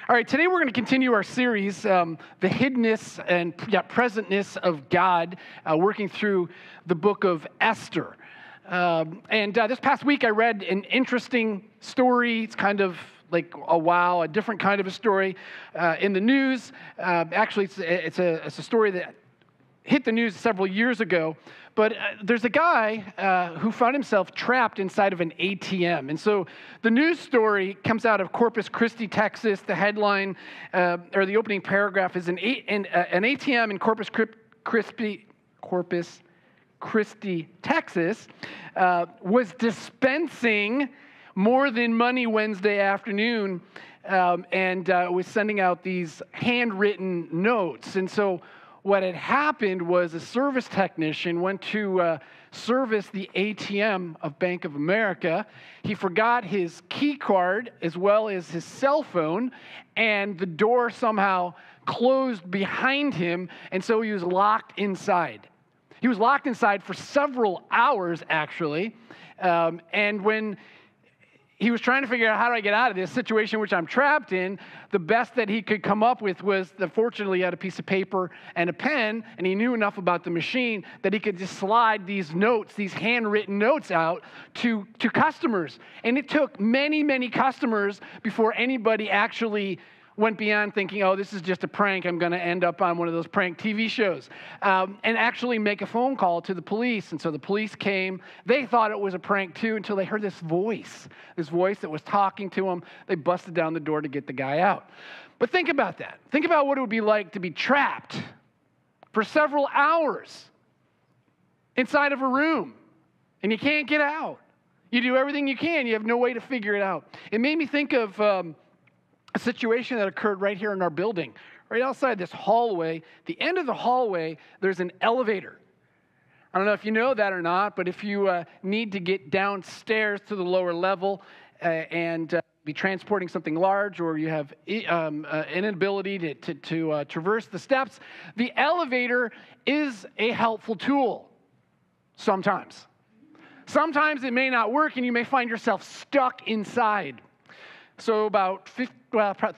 All right, today we're going to continue our series, the Hiddenness and Presentness of God, working through the Book of Esther. This past week I read an interesting story. It's kind of like a different kind of a story in the news. Actually, it's a story that hit the news several years ago. But there's a guy who found himself trapped inside of an ATM. And so the news story comes out of Corpus Christi, Texas. The headline, or the opening paragraph, is an ATM in Corpus Christi, Texas, was dispensing more than money Wednesday afternoon and was sending out these handwritten notes. And so what had happened was a service technician went to service the ATM of Bank of America. He forgot his key card as well as his cell phone, and the door somehow closed behind him, and so he was locked inside. He was locked inside for several hours, actually, and when he was trying to figure out, how do I get out of this situation which I'm trapped in, the best that he could come up with was that fortunately he had a piece of paper and a pen, and he knew enough about the machine that he could just slide these notes, these handwritten notes out to customers. And it took many, many customers before anybody actually went beyond thinking, oh, this is just a prank. I'm going to end up on one of those prank TV shows, and actually make a phone call to the police. And so the police came. They thought it was a prank too until they heard this voice that was talking to them. They busted down the door to get the guy out. But think about that. Think about what it would be like to be trapped for several hours inside of a room, and you can't get out. You do everything you can. You have no way to figure it out. It made me think of a situation that occurred right here in our building, right outside this hallway. The end of the hallway, there's an elevator. I don't know if you know that or not, but if you need to get downstairs to the lower level and be transporting something large, or you have an inability to traverse the steps, the elevator is a helpful tool sometimes. Sometimes it may not work, and you may find yourself stuck inside. So about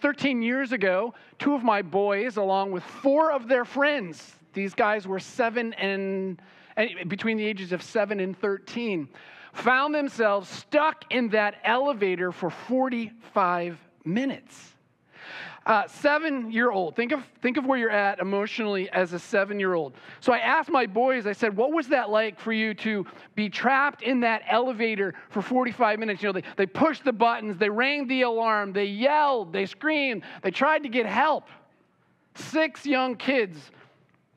13 years ago, two of my boys, along with four of their friends, these guys were between the ages of 7 and 13, found themselves stuck in that elevator for 45 minutes. 7-year-old. Think of where you're at emotionally as a 7-year-old. So I asked my boys, I said, what was that like for you to be trapped in that elevator for 45 minutes? You know, they pushed the buttons, they rang the alarm, they yelled, they screamed, they tried to get help. 6 young kids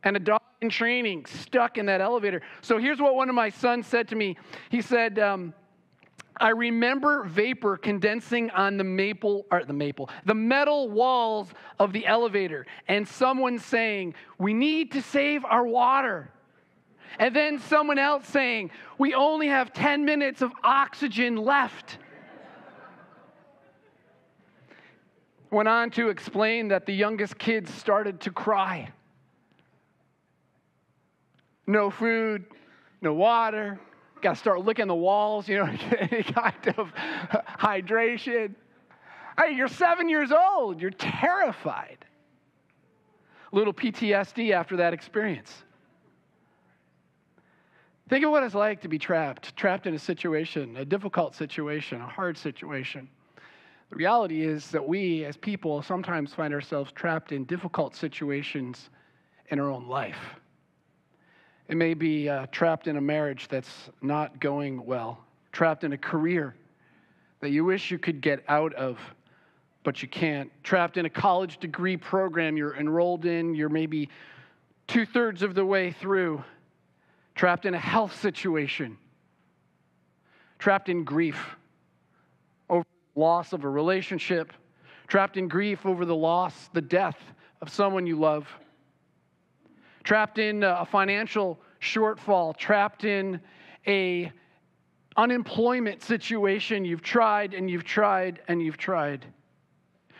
and a dog in training stuck in that elevator. So here's what one of my sons said to me. He said, I remember vapor condensing on the metal walls of the elevator, and someone saying, we need to save our water. And then someone else saying, we only have 10 minutes of oxygen left. Went on to explain that the youngest kids started to cry. No food, no water. Got to start licking the walls, any kind of hydration. Hey, you're 7 years old. You're terrified. A little PTSD after that experience. Think of what it's like to be trapped in a situation, a difficult situation, a hard situation. The reality is that we, as people, sometimes find ourselves trapped in difficult situations in our own life. It may be trapped in a marriage that's not going well, trapped in a career that you wish you could get out of, but you can't, trapped in a college degree program you're enrolled in, you're maybe 2/3 of the way through, trapped in a health situation, trapped in grief over the loss of a relationship, trapped in grief over the death of someone you love, trapped in a financial shortfall, trapped in a unemployment situation. You've tried and you've tried and you've tried.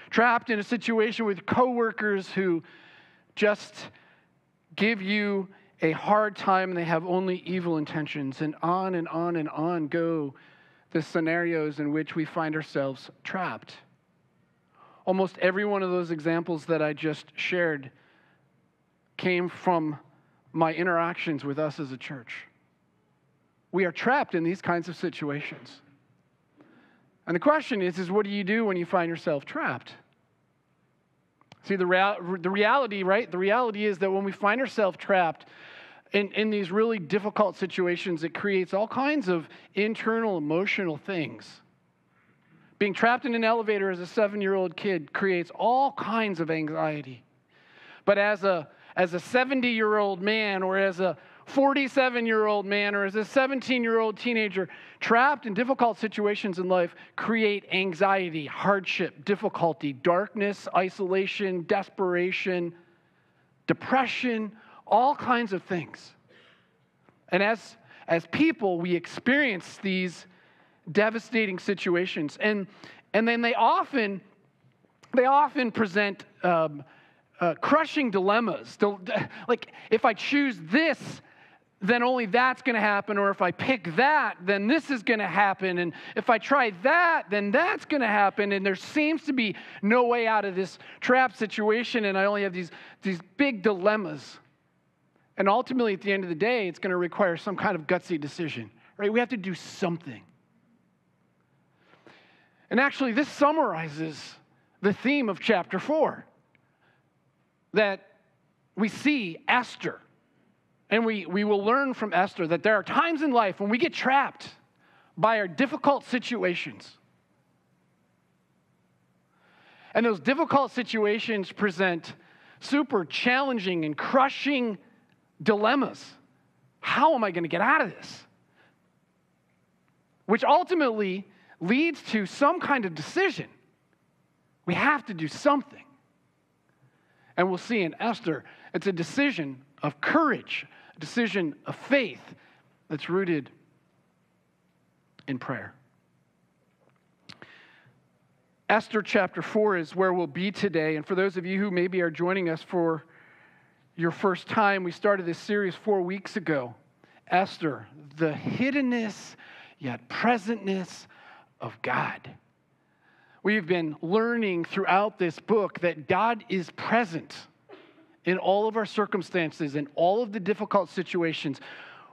Trapped in a situation with coworkers who just give you a hard time and they have only evil intentions, and on and on and on go the scenarios in which we find ourselves trapped. almost every one of those examples that I just shared came from my interactions with us as a church. We are trapped in these kinds of situations. And the question is what do you do when you find yourself trapped? See, the reality, right? The reality is that when we find ourselves trapped in these really difficult situations, it creates all kinds of internal emotional things. Being trapped in an elevator as a 7-year-old kid creates all kinds of anxiety. But as a 70-year-old man, or as a 47-year-old man, or as a 17-year-old teenager, trapped in difficult situations in life create anxiety, hardship, difficulty, darkness, isolation, desperation, depression, all kinds of things. And as people, we experience these devastating situations, and then they often present crushing dilemmas. Like, if I choose this, then only that's going to happen, or if I pick that, then this is going to happen, and if I try that, then that's going to happen, and there seems to be no way out of this trap situation, and I only have these big dilemmas. And ultimately, at the end of the day, it's going to require some kind of gutsy decision, right? We have to do something. And actually, this summarizes the theme of chapter 4, that we see Esther. And we will learn from Esther that there are times in life when we get trapped by our difficult situations. And those difficult situations present super challenging and crushing dilemmas. How am I going to get out of this? Which ultimately leads to some kind of decision. We have to do something. And we'll see in Esther, it's a decision of courage, a decision of faith that's rooted in prayer. Esther chapter 4 is where we'll be today. And for those of you who maybe are joining us for your first time, we started this series 4 weeks ago. Esther, the hiddenness yet presentness of God. We've been learning throughout this book that God is present in all of our circumstances, in all of the difficult situations.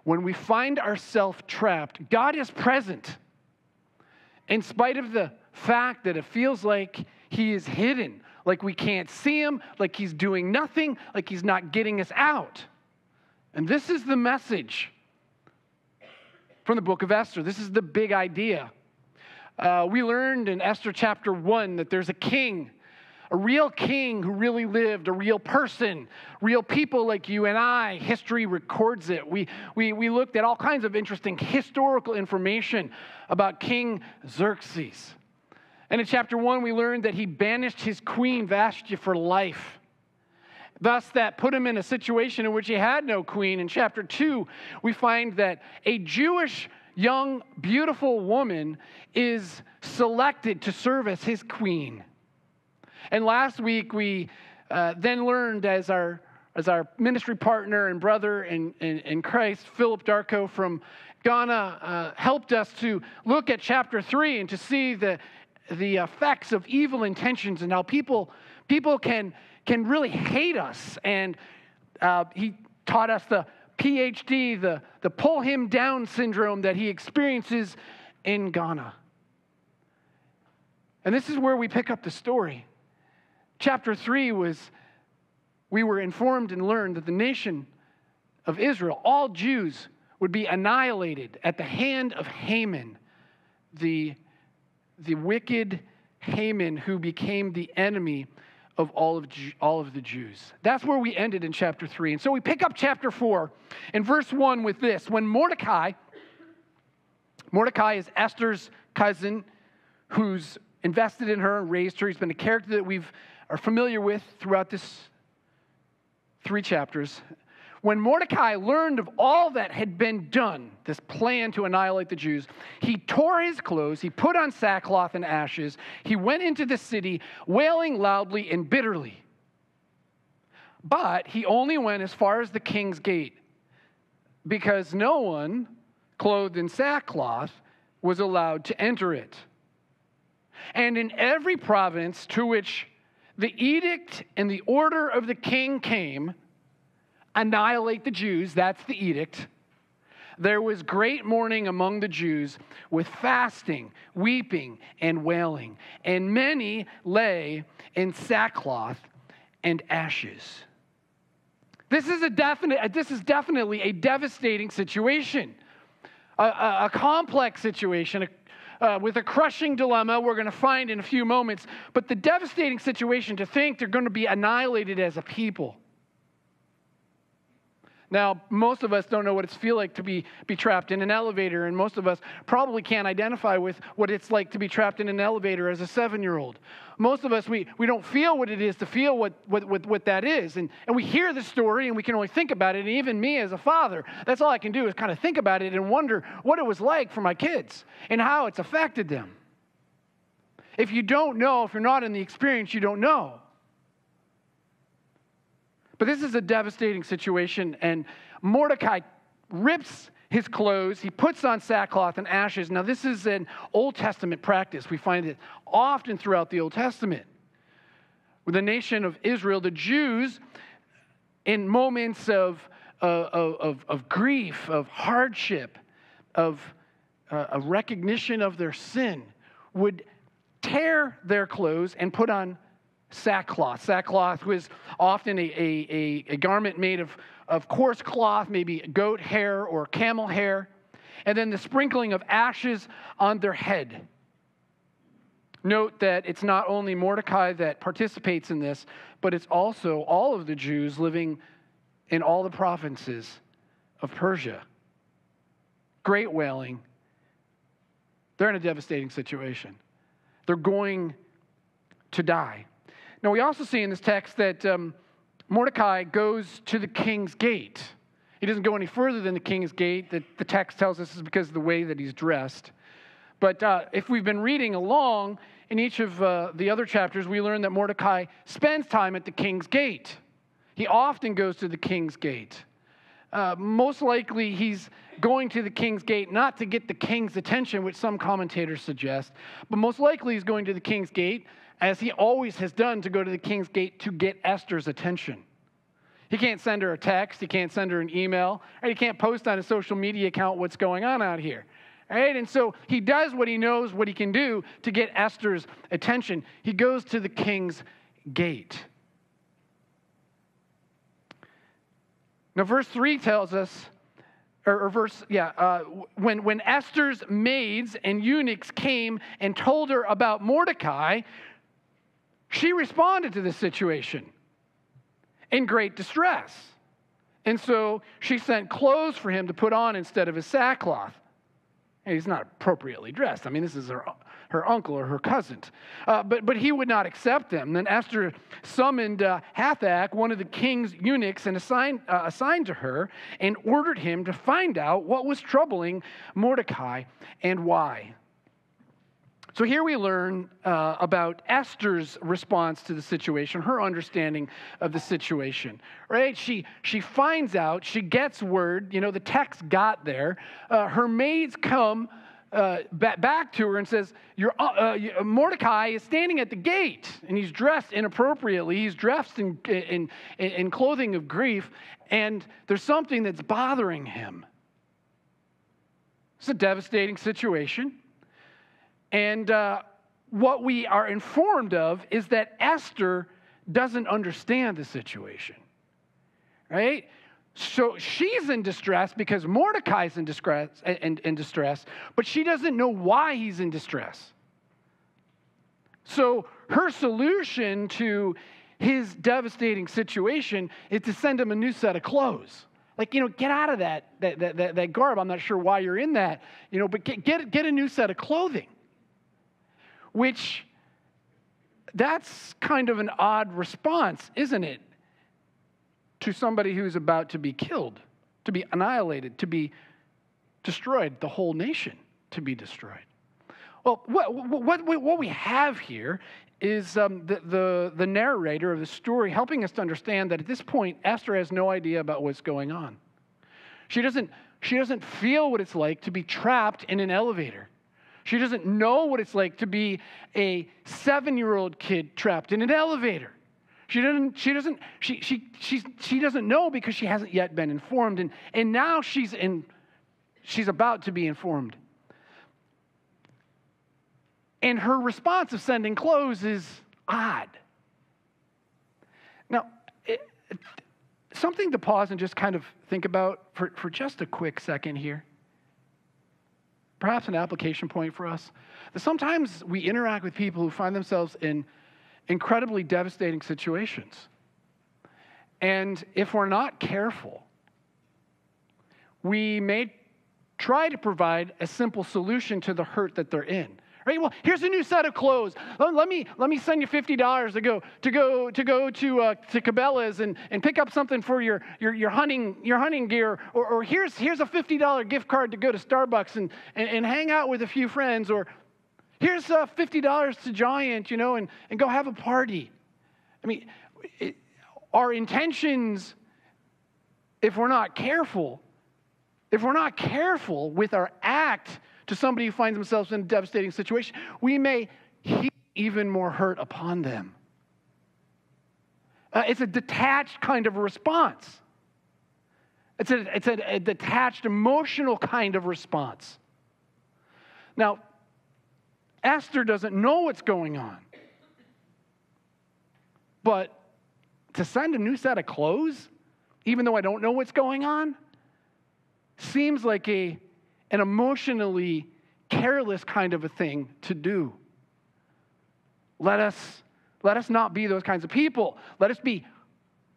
When we find ourselves trapped, God is present. In spite of the fact that it feels like he is hidden, like we can't see him, like he's doing nothing, like he's not getting us out. And this is the message from the Book of Esther. This is the big idea. We learned in Esther chapter 1 that there's a real king who really lived, a real person, real people like you and I. History records it. We looked at all kinds of interesting historical information about King Xerxes. And in chapter 1, we learned that he banished his queen Vashti for life. Thus, that put him in a situation in which he had no queen. In chapter 2, we find that a Jewish young, beautiful woman is selected to serve as his queen. And last week, we then learned as our ministry partner and brother in Christ, Philip Darko from Ghana, helped us to look at chapter 3 and to see the effects of evil intentions and how people can really hate us. And he taught us the PhD, the pull him down syndrome that he experiences in Ghana. And this is where we pick up the story. Chapter 3 we were informed and learned that the nation of Israel, all Jews, would be annihilated at the hand of Haman, the wicked Haman who became the enemy of all of the Jews. That's where we ended in chapter 3. And so we pick up chapter 4 in verse 1 with this. When Mordecai is Esther's cousin who's invested in her and raised her. He's been a character that we are familiar with throughout this 3 chapters. When Mordecai learned of all that had been done, this plan to annihilate the Jews, he tore his clothes, he put on sackcloth and ashes, he went into the city wailing loudly and bitterly. But he only went as far as the king's gate, because no one clothed in sackcloth was allowed to enter it. And in every province to which the edict and the order of the king came, annihilate the Jews, that's the edict. There was great mourning among the Jews with fasting, weeping, and wailing, and many lay in sackcloth and ashes. This is definitely a devastating situation, a complex situation, with a crushing dilemma we're going to find in a few moments, but the devastating situation to think they're going to be annihilated as a people. Now, most of us don't know what it's feel like to be trapped in an elevator, and most of us probably can't identify with what it's like to be trapped in an elevator as a 7-year-old. Most of us, we don't feel what it is to feel what that is. And we hear the story, and we can only think about it, and even me as a father, that's all I can do is kind of think about it and wonder what it was like for my kids and how it's affected them. If you don't know, if you're not in the experience, you don't know. But this is a devastating situation, and Mordecai rips his clothes. He puts on sackcloth and ashes. Now, this is an Old Testament practice. We find it often throughout the Old Testament. With the nation of Israel, the Jews, in moments of grief, of hardship, of a recognition of their sin, would tear their clothes and put on sackcloth. Sackcloth was often a garment made of coarse cloth, maybe goat hair or camel hair, and then the sprinkling of ashes on their head. Note that it's not only Mordecai that participates in this, but it's also all of the Jews living in all the provinces of Persia. Great wailing. They're in a devastating situation. They're going to die. Now, we also see in this text that Mordecai goes to the king's gate. He doesn't go any further than the king's gate. The text tells us this is because of the way that he's dressed. But if we've been reading along in each of the other chapters, we learn that Mordecai spends time at the king's gate. He often goes to the king's gate. Most likely, he's going to the king's gate not to get the king's attention, which some commentators suggest, but most likely he's going to the king's gate, as he always has done, to go to the king's gate to get Esther's attention. He can't send her a text. He can't send her an email. Right? He can't post on his social media account what's going on out here. Right? And so he does what he knows, what he can do to get Esther's attention. He goes to the king's gate. Now, verse 3 tells us, when Esther's maids and eunuchs came and told her about Mordecai, she responded to this situation in great distress. And so she sent clothes for him to put on instead of his sackcloth. And he's not appropriately dressed. I mean, this is her uncle or her cousin. But he would not accept them. Then Esther summoned Hathach, one of the king's eunuchs, and assigned to her and ordered him to find out what was troubling Mordecai and why. So here we learn about Esther's response to the situation, her understanding of the situation, right? She finds out, she gets word, the text got there. Her maids come back to her and says, Mordecai is standing at the gate, and he's dressed inappropriately. He's dressed in clothing of grief, and there's something that's bothering him. It's a devastating situation. And what we are informed of is that Esther doesn't understand the situation, right? So she's in distress because Mordecai's in distress, but she doesn't know why he's in distress. So her solution to his devastating situation is to send him a new set of clothes. Like, get out of that garb. I'm not sure why you're in that, but get a new set of clothing. Which, that's kind of an odd response, isn't it? To somebody who's about to be killed, to be annihilated, to be destroyed, the whole nation to be destroyed. Well, what we have here is the narrator of the story helping us to understand that at this point, Esther has no idea about what's going on. She doesn't feel what it's like to be trapped in an elevator. She doesn't know what it's like to be a 7-year-old kid trapped in an elevator. She doesn't know because she hasn't yet been informed, and now she's about to be informed. And her response of sending clothes is odd. Now, something to pause and just kind of think about for just a quick second here. Perhaps an application point for us. That sometimes we interact with people who find themselves in incredibly devastating situations. And if we're not careful, we may try to provide a simple solution to the hurt that they're in. Right? Well, here's a new set of clothes. Let me send you $50 to go to Cabela's and pick up something for your hunting gear. Or here's a $50 gift card to go to Starbucks and hang out with a few friends. Or here's $50 to Giant, and go have a party. I mean, our intentions, if we're not careful with our act to somebody who finds themselves in a devastating situation, we may heap even more hurt upon them. It's a detached kind of response. It's a detached, emotional kind of response. Now, Esther doesn't know what's going on. But to send a new set of clothes, even though I don't know what's going on, seems like an emotionally careless kind of a thing to do. Let us not be those kinds of people. Let us be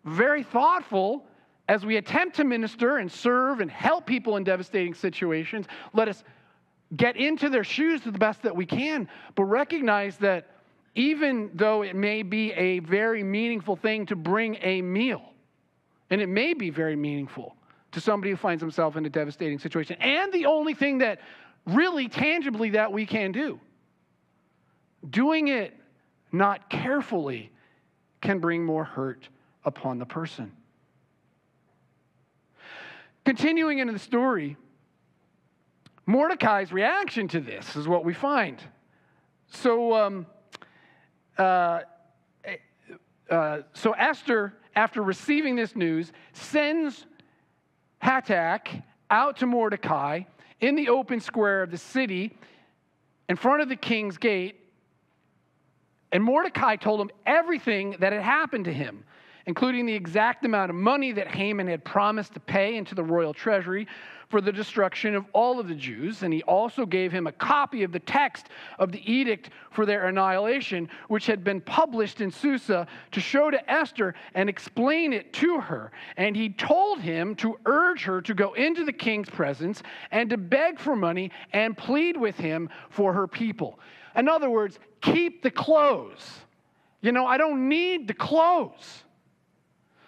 very thoughtful as we attempt to minister and serve and help people in devastating situations. Let us get into their shoes to the best that we can, but recognize that even though it may be a very meaningful thing to bring a meal, and it may be very meaningful to somebody who finds himself in a devastating situation, and the only thing that really tangibly that we can do, doing it not carefully can bring more hurt upon the person. Continuing into the story, Mordecai's reaction to this is what we find. So Esther, after receiving this news, sends Hatak out to Mordecai in the open square of the city in front of the king's gate. And Mordecai told him everything that had happened to him, including the exact amount of money that Haman had promised to pay into the royal treasury for the destruction of all of the Jews. And he also gave him a copy of the text of the edict for their annihilation, which had been published in Susa, to show to Esther and explain it to her. And he told him to urge her to go into the king's presence and to beg for money and plead with him for her people. In other words, keep the clothes. I don't need the clothes.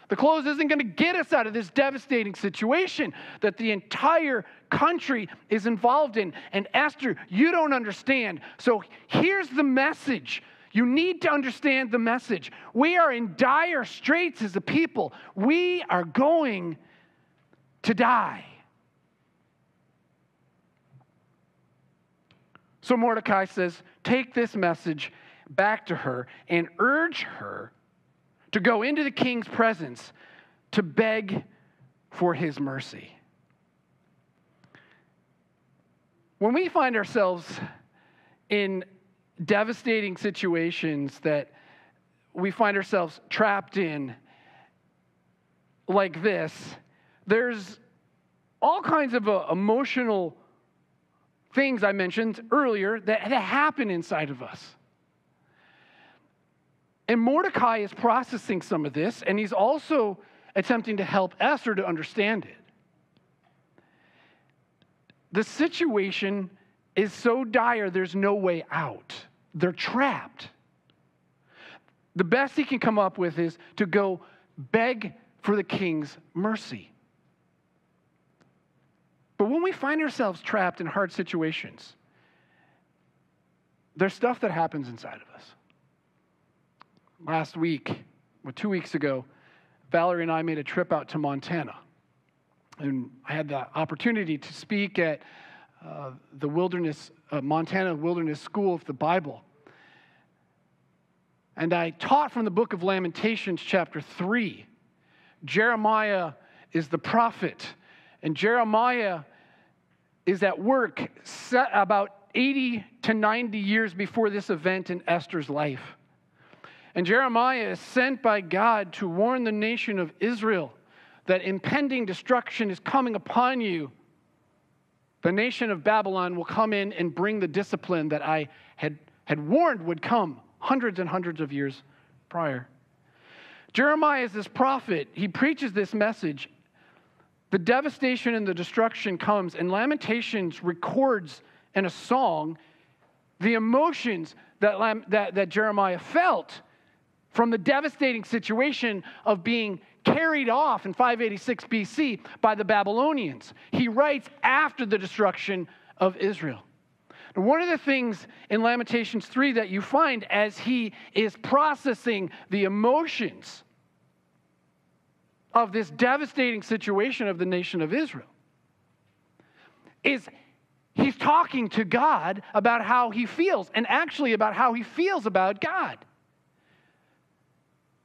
The clothes isn't going to get us out of this devastating situation that the entire country is involved in. And Esther, you don't understand. So here's the message. You need to understand the message. We are in dire straits as a people. We are going to die. So Mordecai says, take this message back to her and urge her to go into the king's presence to beg for his mercy. When we find ourselves in devastating situations that we find ourselves trapped in like this, there's all kinds of emotional things I mentioned earlier that happen inside of us. And Mordecai is processing some of this, and he's also attempting to help Esther to understand it. The situation is so dire, there's no way out. They're trapped. The best he can come up with is to go beg for the king's mercy. But when we find ourselves trapped in hard situations, there's stuff that happens inside of us. Last week, 2 weeks ago, Valerie and I made a trip out to Montana. And I had the opportunity to speak at the wilderness, Montana Wilderness School of the Bible. And I taught from the book of Lamentations, chapter 3. Jeremiah is the prophet, and Jeremiah is at work about 80 to 90 years before this event in Esther's life. And Jeremiah is sent by God to warn the nation of Israel that impending destruction is coming upon you. The nation of Babylon will come in and bring the discipline that I had warned would come hundreds and hundreds of years prior. Jeremiah is this prophet. He preaches this message. The devastation and the destruction comes, and Lamentations records in a song the emotions that Jeremiah felt from the devastating situation of being carried off in 586 BC by the Babylonians. He writes after the destruction of Israel. And one of the things in Lamentations 3 that you find as he is processing the emotions of this devastating situation of the nation of Israel is he's talking to God about how he feels, and actually about how he feels about God.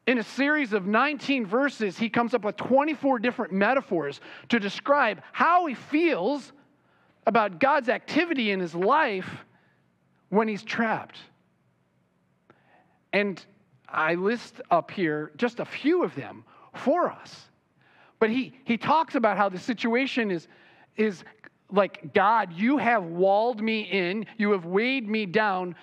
In a series of 19 verses, he comes up with 24 different metaphors to describe how he feels about God's activity in his life when he's trapped. And I list up here just a few of them for us. But he talks about how the situation is like, God, you have walled me in, you have weighed me down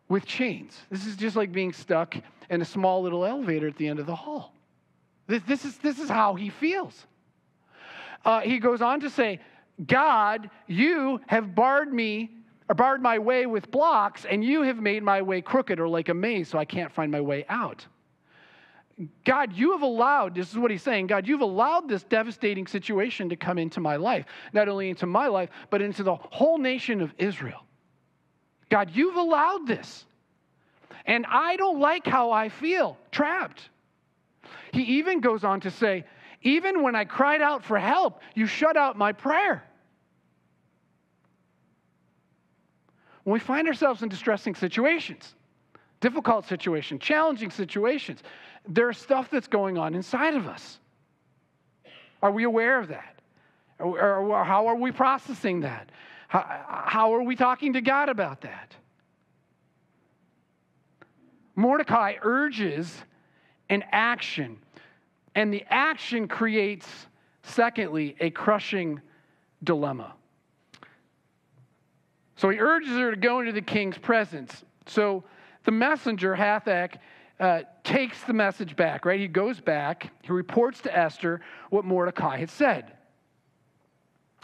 with chains. This is just like being stuck in a small little elevator at the end of the hall. This is how he feels. He goes on to say, God, you have barred my way with blocks, and you have made my way crooked or like a maze, so I can't find my way out. God, you have allowed, this is what he's saying, God, you've allowed this devastating situation to come into my life. Not only into my life, but into the whole nation of Israel. God, you've allowed this. And I don't like how I feel, trapped. He even goes on to say, even when I cried out for help, you shut out my prayer. When we find ourselves in distressing situations, difficult situations, challenging situations, there's stuff that's going on inside of us. Are we aware of that? Or how are we processing that? How are we talking to God about that? Mordecai urges an action, and the action creates, secondly, a crushing dilemma. So he urges her to go into the king's presence. So the messenger, Hathach, takes the message back, right? He goes back, he reports to Esther what Mordecai had said.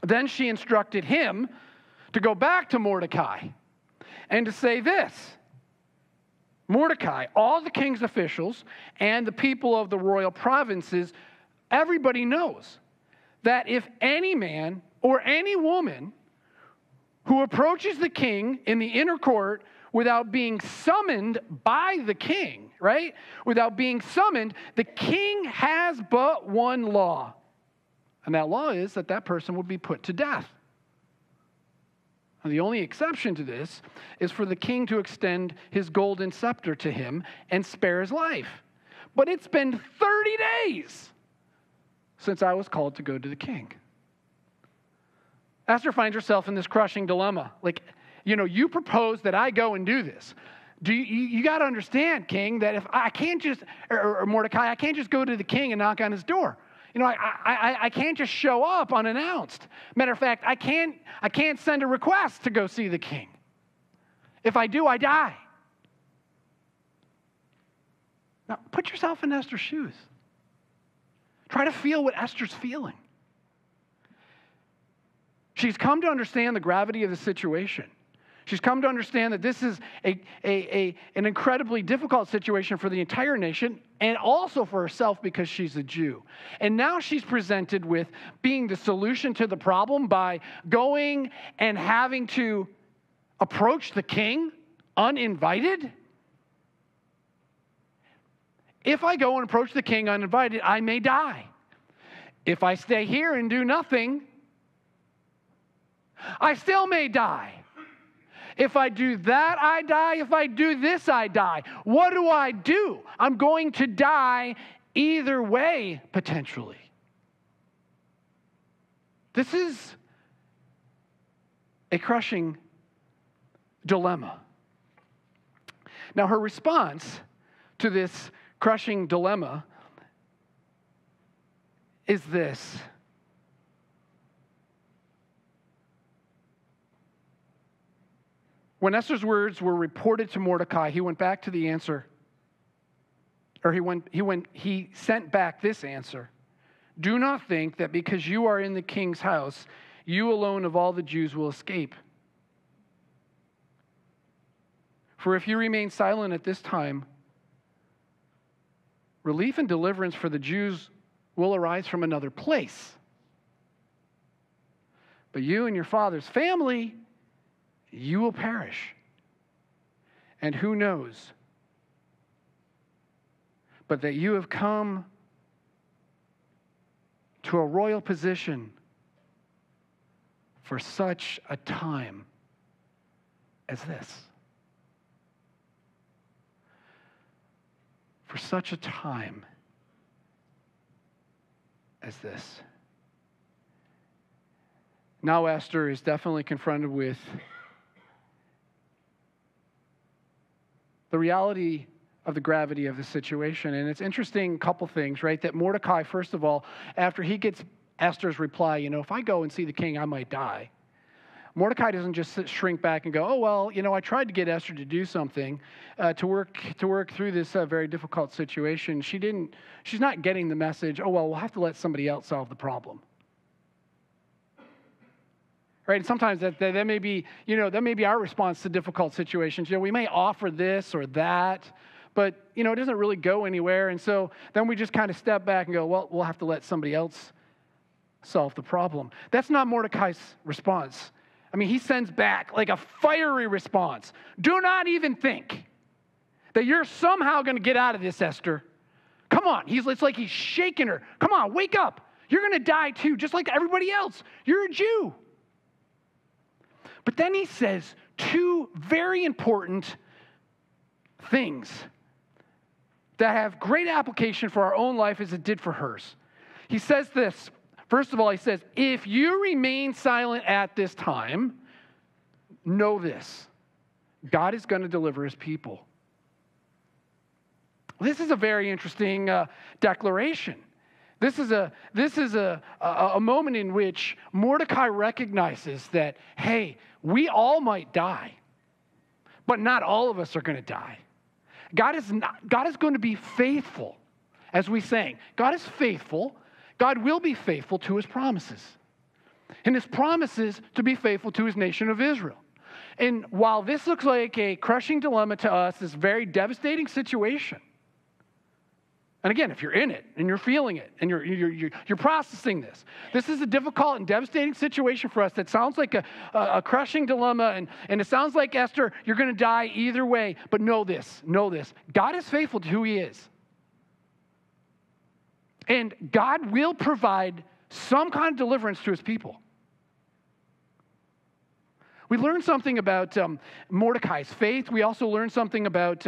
Then she instructed him to go back to Mordecai and to say this, Mordecai, all the king's officials and the people of the royal provinces, everybody knows that if any man or any woman who approaches the king in the inner court without being summoned by the king, right? Without being summoned, the king has but one law. And that law is that that person will be put to death. And the only exception to this is for the king to extend his golden scepter to him and spare his life. But it's been 30 days since I was called to go to the king. Esther finds herself in this crushing dilemma. Like, you propose that I go and do this. You got to understand, king, that if I can't just, or Mordecai, I can't just go to the king and knock on his door. I can't just show up unannounced. Matter of fact, I can't send a request to go see the king. If I do, I die. Now, put yourself in Esther's shoes. Try to feel what Esther's feeling. She's come to understand the gravity of the situation. She's come to understand that this is an incredibly difficult situation for the entire nation and also for herself because she's a Jew. And now she's presented with being the solution to the problem by going and having to approach the king uninvited. If I go and approach the king uninvited, I may die. If I stay here and do nothing, I still may die. If I do that, I die. If I do this, I die. What do? I'm going to die either way, potentially. This is a crushing dilemma. Now, her response to this crushing dilemma is this. When Esther's words were reported to Mordecai, he went back to the answer, or he sent back this answer. Do not think that because you are in the king's house, you alone of all the Jews will escape. For if you remain silent at this time, relief and deliverance for the Jews will arise from another place. But you and your father's family, you will perish. And who knows but that you have come to a royal position for such a time as this. For such a time as this. Now Esther is definitely confronted with the reality of the gravity of the situation. And it's interesting, couple things, right? That Mordecai, first of all, after he gets Esther's reply, if I go and see the king, I might die. Mordecai doesn't just shrink back and go, oh, well, I tried to get Esther to do something to work through this very difficult situation. She's not getting the message, oh, well, we'll have to let somebody else solve the problem. Right? And sometimes that may be, that may be our response to difficult situations. We may offer this or that, but, it doesn't really go anywhere. And so then we just kind of step back and go, well, we'll have to let somebody else solve the problem. That's not Mordecai's response. He sends back like a fiery response. Do not even think that you're somehow going to get out of this, Esther. Come on. It's like he's shaking her. Come on, wake up. You're going to die too, just like everybody else. You're a Jew. But then he says two very important things that have great application for our own life as it did for hers. He says this. First of all, he says, if you remain silent at this time, know this. God is going to deliver his people. This is a very interesting declaration. This is a moment in which Mordecai recognizes that, hey, we all might die, but not all of us are going to die. God is going to be faithful, as we sang. God is faithful. God will be faithful to his promises. And his promises to be faithful to his nation of Israel. And while this looks like a crushing dilemma to us, this very devastating situation, and again, if you're in it and you're feeling it and you're processing this is a difficult and devastating situation for us that sounds like a crushing dilemma, and it sounds like, Esther, you're going to die either way. But know this. God is faithful to who he is. And God will provide some kind of deliverance to his people. We learned something about Mordecai's faith. We also learned something about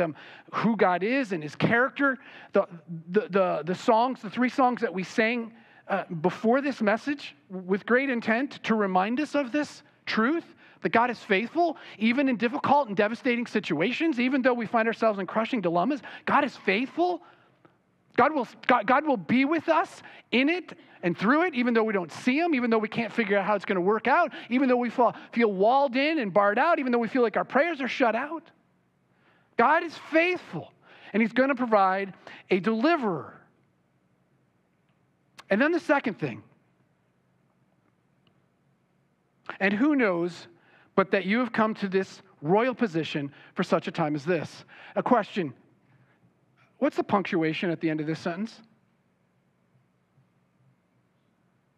who God is and his character. The songs, the three songs that we sang before this message with great intent to remind us of this truth, that God is faithful, even in difficult and devastating situations, even though we find ourselves in crushing dilemmas. God is faithful. God will be with us in it and through it, even though we don't see him, even though we can't figure out how it's going to work out, even though we feel walled in and barred out, even though we feel like our prayers are shut out. God is faithful, and he's going to provide a deliverer. And then the second thing, and who knows but that you have come to this royal position for such a time as this. A question. What's the punctuation at the end of this sentence?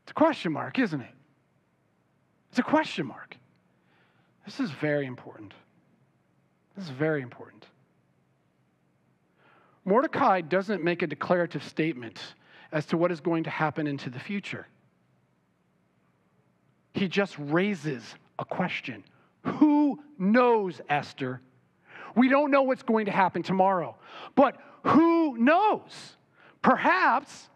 It's a question mark, isn't it? It's a question mark. This is very important. This is very important. Mordecai doesn't make a declarative statement as to what is going to happen into the future. he just raises a question. Who knows, Esther? We don't know what's going to happen tomorrow, but who knows? Perhaps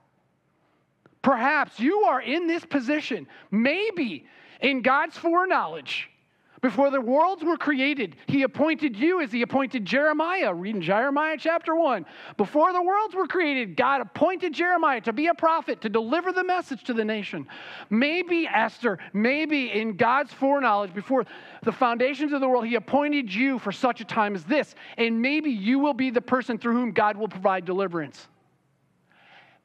you are in this position, maybe in God's foreknowledge. Before the worlds were created, he appointed you as he appointed Jeremiah. Read in Jeremiah chapter 1. Before the worlds were created, God appointed Jeremiah to be a prophet, to deliver the message to the nation. Maybe, Esther, maybe in God's foreknowledge, before the foundations of the world, he appointed you for such a time as this. And maybe you will be the person through whom God will provide deliverance.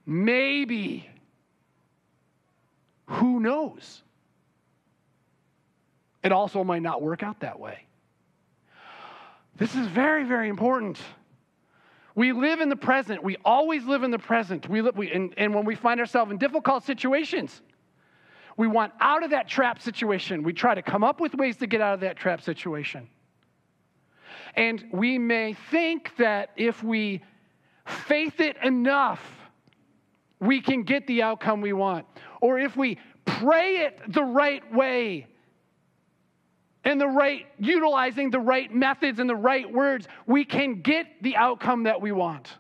Maybe. Who knows? It also might not work out that way. This is very, very important. We live in the present. We always live in the present. And when we find ourselves in difficult situations, we want out of that trap situation. We try to come up with ways to get out of that trap situation. And we may think that if we faith it enough, we can get the outcome we want. Or if we pray it the right way, and utilizing the right methods and the right words, we can get the outcome that we want.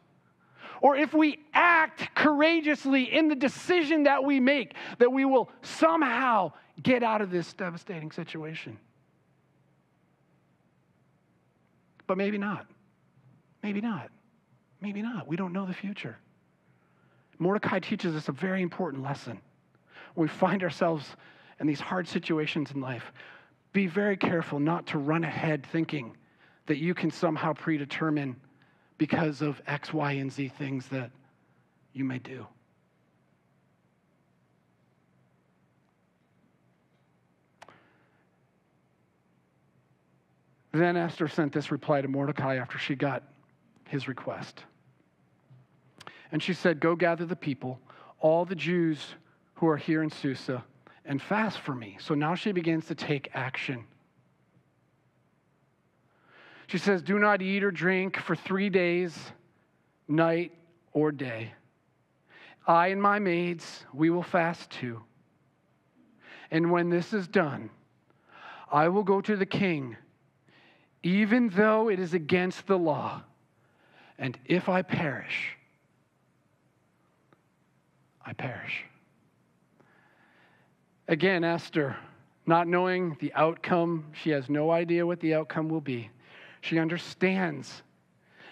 Or if we act courageously in the decision that we make, that we will somehow get out of this devastating situation. But maybe not. Maybe not. Maybe not. We don't know the future. Mordecai teaches us a very important lesson. When we find ourselves in these hard situations in life, be very careful not to run ahead thinking that you can somehow predetermine because of X, Y, and Z things that you may do. Then Esther sent this reply to Mordecai after she got his request. And she said, "Go gather the people, all the Jews who are here in Susa, and fast for me." So now she begins to take action. She says, "Do not eat or drink for 3 days, night or day. I and my maids, we will fast too. And when this is done, I will go to the king, even though it is against the law. And if I perish, I perish." Again, Esther, not knowing the outcome, she has no idea what the outcome will be. She understands.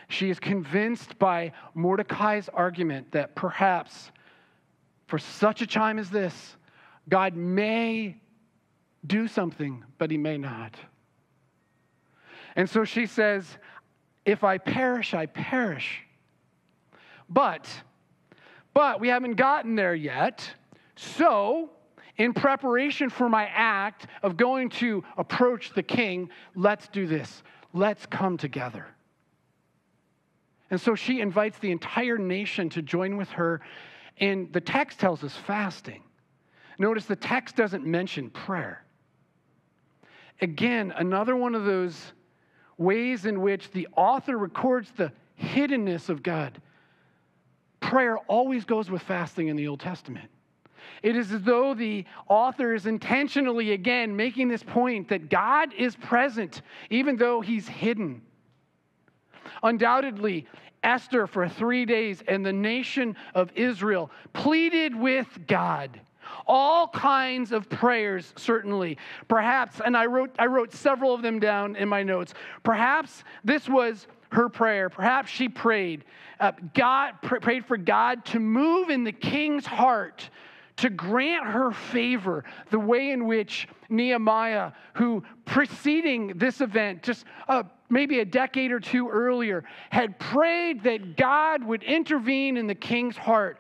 She is convinced by Mordecai's argument that perhaps for such a time as this, God may do something, but he may not. And so she says, "If I perish, I perish." But we haven't gotten there yet. So, in preparation for my act of going to approach the king, let's do this. Let's come together. And so she invites the entire nation to join with her. And the text tells us fasting. Notice the text doesn't mention prayer. Again, another one of those ways in which the author records the hiddenness of God. Prayer always goes with fasting in the Old Testament. It is as though the author is intentionally, again, making this point that God is present, even though he's hidden. Undoubtedly, Esther for 3 days and the nation of Israel pleaded with God. All kinds of prayers, certainly. Perhaps, and I wrote several of them down in my notes. Perhaps this was her prayer. Perhaps she prayed. Prayed for God to move in the king's heart, to grant her favor, the way in which Nehemiah, who preceding this event, just maybe a decade or two earlier, had prayed that God would intervene in the king's heart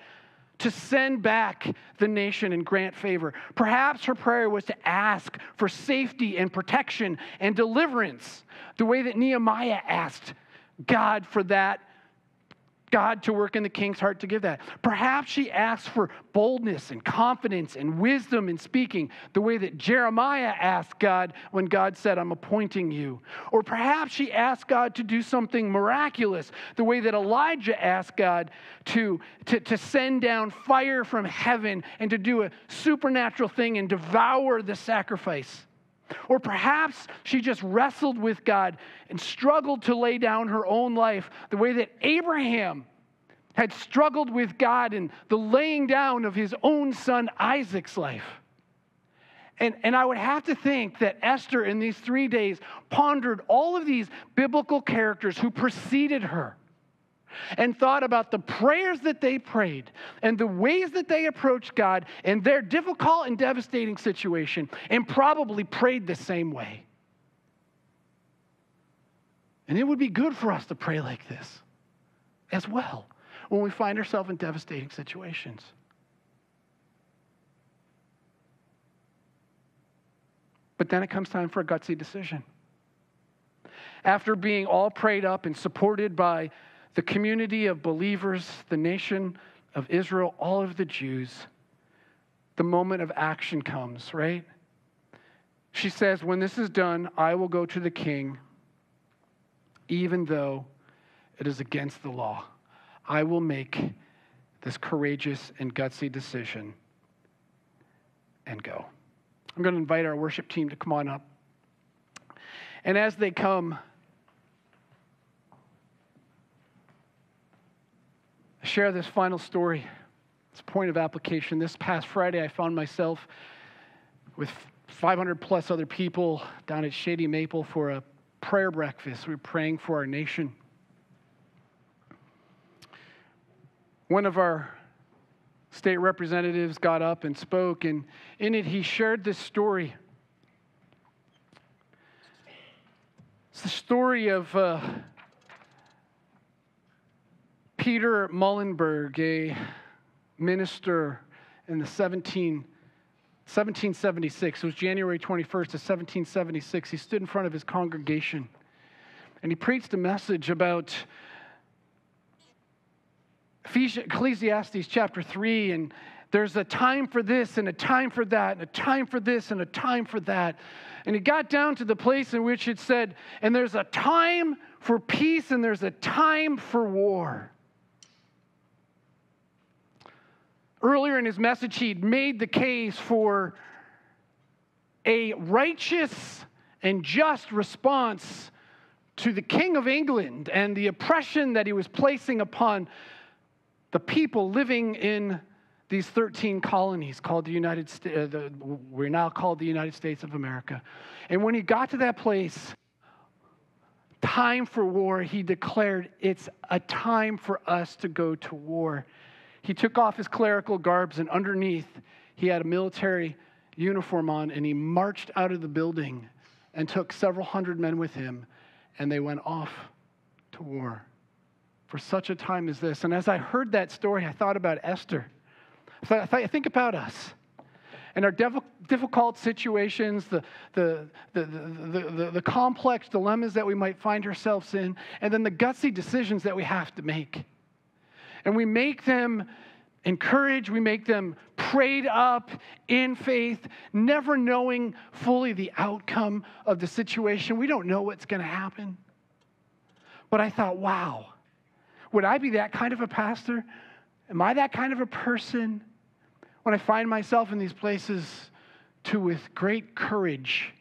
to send back the nation and grant favor. Perhaps her prayer was to ask for safety and protection and deliverance, the way that Nehemiah asked God for that God to work in the king's heart to give that. Perhaps she asked for boldness and confidence and wisdom in speaking, the way that Jeremiah asked God when God said, I'm appointing you. Or perhaps she asked God to do something miraculous, the way that Elijah asked God to send down fire from heaven and to do a supernatural thing and devour the sacrifice. Or perhaps she just wrestled with God and struggled to lay down her own life the way that Abraham had struggled with God in the laying down of his own son Isaac's life. And I would have to think that Esther in these 3 days pondered all of these biblical characters who preceded her and thought about the prayers that they prayed and the ways that they approached God in their difficult and devastating situation, and probably prayed the same way. And it would be good for us to pray like this as well when we find ourselves in devastating situations. But then it comes time for a gutsy decision. After being all prayed up and supported by the community of believers, the nation of Israel, all of the Jews, the moment of action comes, right? She says, when this is done, I will go to the king, even though it is against the law. I will make this courageous and gutsy decision and go. I'm going to invite our worship team to come on up. And as they come, share this final story. It's a point of application. This past Friday, I found myself with 500 plus other people down at Shady Maple for a prayer breakfast. We were praying for our nation. One of our state representatives got up and spoke, and in it he shared this story. It's the story of Peter Muhlenberg, a minister in the 1776. It was January 21st of 1776. He stood in front of his congregation and he preached a message about Ecclesiastes chapter 3, and there's a time for this and a time for that and a time for this and a time for that. And he got down to the place in which it said, and there's a time for peace and there's a time for war. Earlier in his message, he'd made the case for a righteous and just response to the King of England and the oppression that he was placing upon the people living in these 13 colonies called the United States. We're now called the United States of America. And when he got to that place, time for war, he declared it's a time for us to go to war. He took off his clerical garbs, and underneath, he had a military uniform on, and he marched out of the building and took several hundred men with him, and they went off to war for such a time as this. And as I heard that story, I thought about Esther. I think about us and our difficult situations, the complex dilemmas that we might find ourselves in, and then the gutsy decisions that we have to make. And we make them encouraged, we make them prayed up in faith, never knowing fully the outcome of the situation. We don't know what's going to happen. But I thought, wow, would I be that kind of a pastor? Am I that kind of a person when I find myself in these places to, with great courage,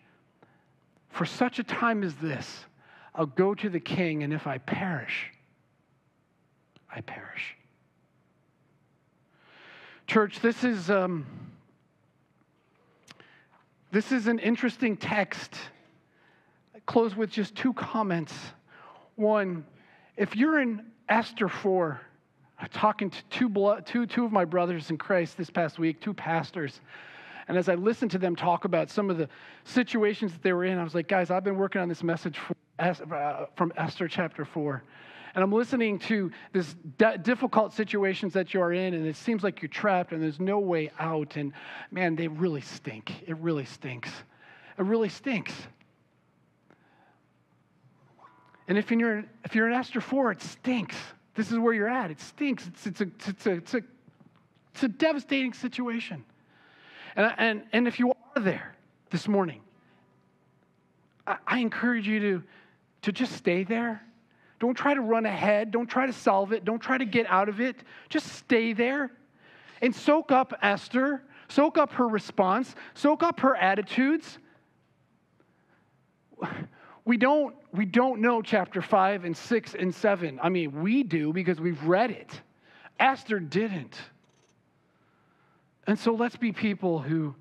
for such a time as this, I'll go to the king, and if I perish, I perish. Church, this is an interesting text. I close with just two comments. One, if you're in Esther 4, I'm talking to two of my brothers in Christ this past week, two pastors. And as I listened to them talk about some of the situations that they were in, I was like, guys, I've been working on this message from Esther chapter 4. And I'm listening to this difficult situations that you are in, and it seems like you're trapped and there's no way out. And man, they really stink. It really stinks. It really stinks. And if you're in Esther 4, it stinks. This is where you're at. It stinks. It's a devastating situation. And if you are there this morning, I encourage you to just stay there. Don't try to run ahead. Don't try to solve it. Don't try to get out of it. Just stay there and soak up Esther. Soak up her response. Soak up her attitudes. We don't know chapter 5 and 6 and 7. I mean, we do because we've read it. Esther didn't. And so let's be people who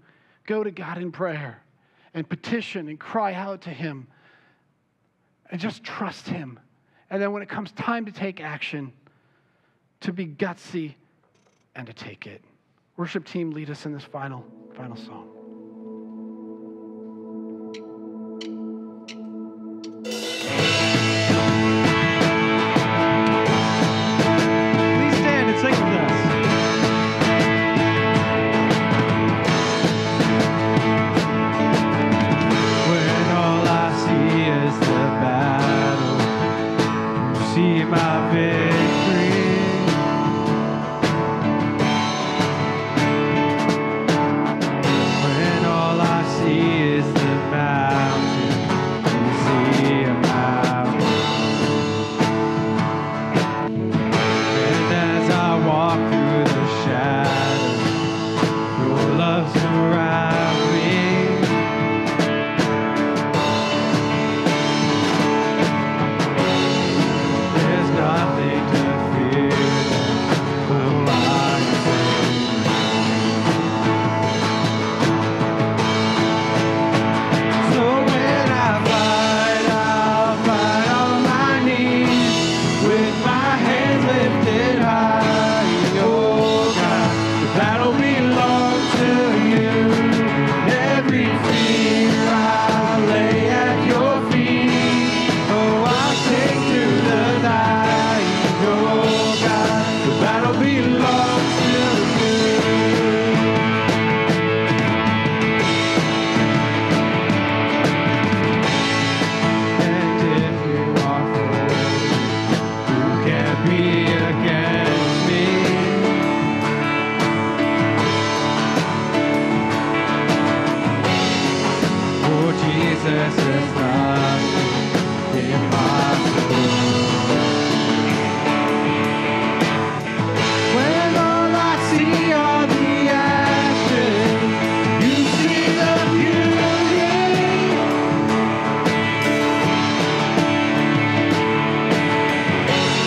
go to God in prayer and petition and cry out to him and just trust him. And then when it comes time to take action, to be gutsy and to take it. Worship team, lead us in this final song. Please stand and sing with us. When all I see is the battle, you see my victory. When all I see is the mountain, you see a mountain. And as I walk through the shadows, your love surrounds me. There's nothing to fear, oh, I say. So when I fight, I'll fight on my knees with my hands lifted high. Oh God, the battle belongs to you. Every fear I lay at your feet. Oh, I sing through the night. Oh God, the battle belongs to you. And if you are for me, who can be against me? Oh, Jesus is nothing impossible. When all I see are the ashes, you see the beauty.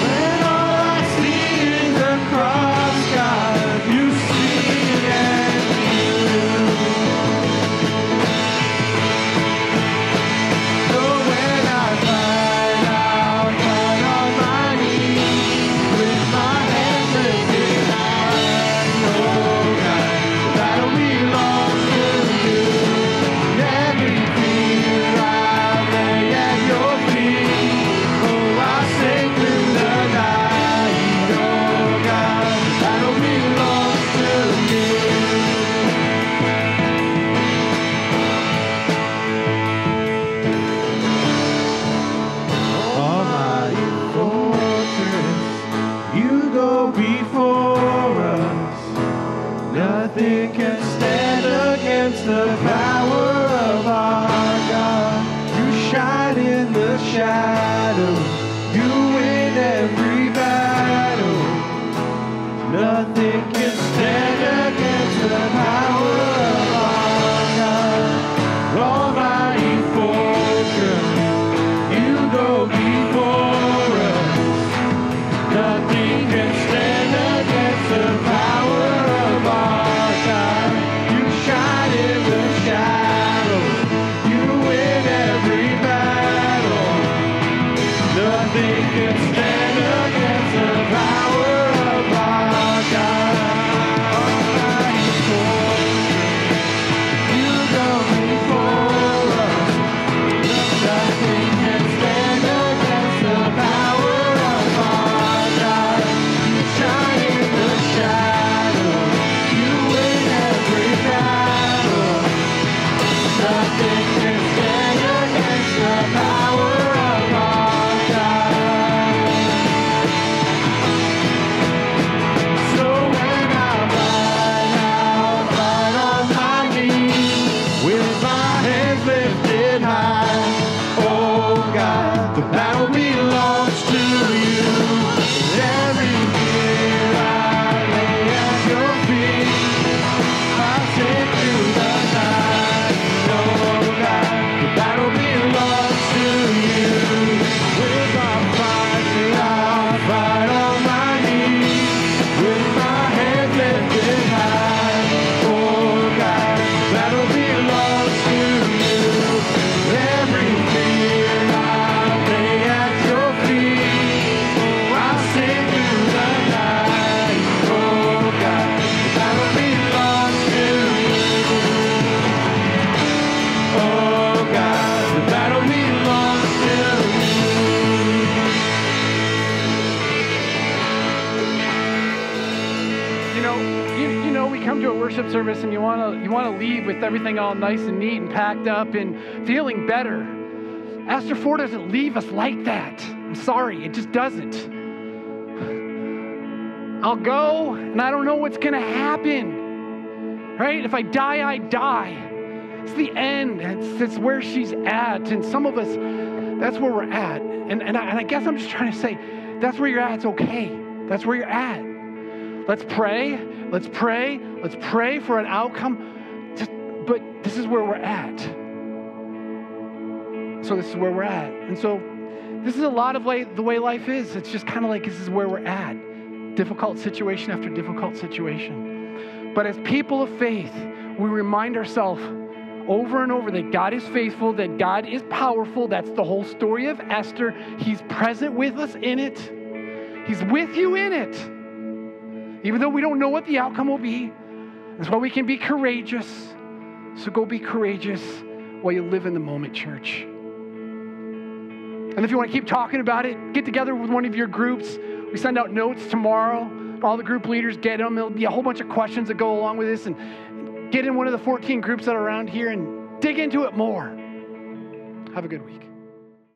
When all I see is the cross, God, you see and you. So when I fight, I'll fight on my knees with my hands lifted high. Oh God, the battle belongs to you. Every fear I lay at your feet. Oh, I sing through the night. Oh God, the battle belongs to you. Almighty fortress, you go before us. Nothing can stand against the power of our God. You shine in the shadows, you win every battle. Nothing can stand against the power of our God. Almighty fortress, you go before us. Nothing can stand You know, we come to a worship service and you want to leave with everything all nice and neat and packed up and feeling better. Esther 4 doesn't leave us like that. I'm sorry, it just doesn't. I'll go and I don't know what's going to happen, right? If I die, I die. It's the end. It's where she's at. And some of us, that's where we're at. And I guess I'm just trying to say, that's where you're at. It's okay. That's where you're at. Let's pray. Let's pray. Let's pray for an outcome. But this is where we're at. So this is where we're at. And so this is a lot of the way life is. It's just kind of like this is where we're at. Difficult situation after difficult situation. But as people of faith, we remind ourselves over and over that God is faithful, that God is powerful. That's the whole story of Esther. He's present with us in it. He's with you in it. Even though we don't know what the outcome will be. That's why we can be courageous. So go be courageous while you live in the moment, church. And if you want to keep talking about it, get together with one of your groups. We send out notes tomorrow. All the group leaders get them. There'll be a whole bunch of questions that go along with this. And get in one of the 14 groups that are around here and dig into it more. Have a good week.